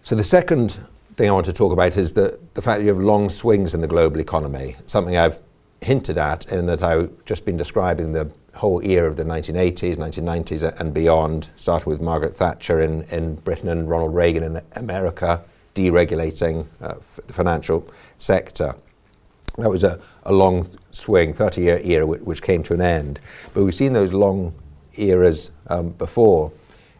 So the second thing I want to talk about is the fact that you have long swings in the global economy, something I've hinted at in that I've just been describing the whole era of the 1980s, 1990s and beyond, starting with Margaret Thatcher in Britain and Ronald Reagan in America, deregulating the financial sector. That was a long swing, 30-year era which came to an end. But we've seen those long eras before.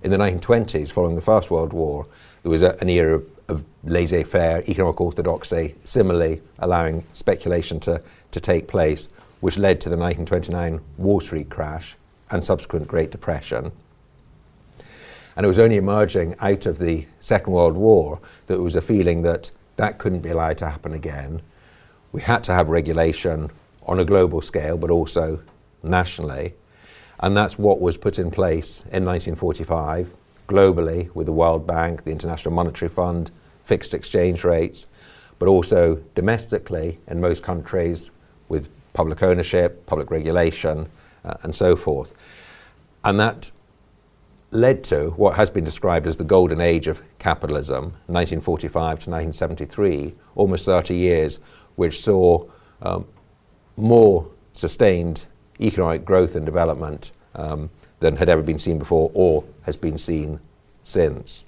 In the 1920s, following the First World War, there was an era of laissez-faire, economic orthodoxy, similarly allowing speculation to take place, which led to the 1929 Wall Street crash and subsequent Great Depression. And it was only emerging out of the Second World War that there was a feeling that that couldn't be allowed to happen again. We had to have regulation on a global scale, but also nationally. And that's what was put in place in 1945, globally, with the World Bank, the International Monetary Fund, fixed exchange rates, but also domestically in most countries with public ownership, public regulation, and so forth. And that led to what has been described as the golden age of capitalism, 1945 to 1973, almost 30 years, which saw more sustained economic growth and development than had ever been seen before or has been seen since.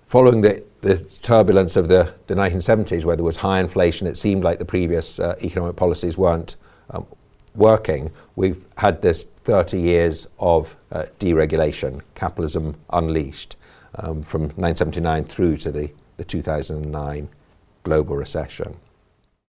Following the turbulence of the 1970s, where there was high inflation, it seemed like the previous economic policies weren't working. We've had this 30 years of deregulation, capitalism unleashed, from 1979 through to the 2009 global recession.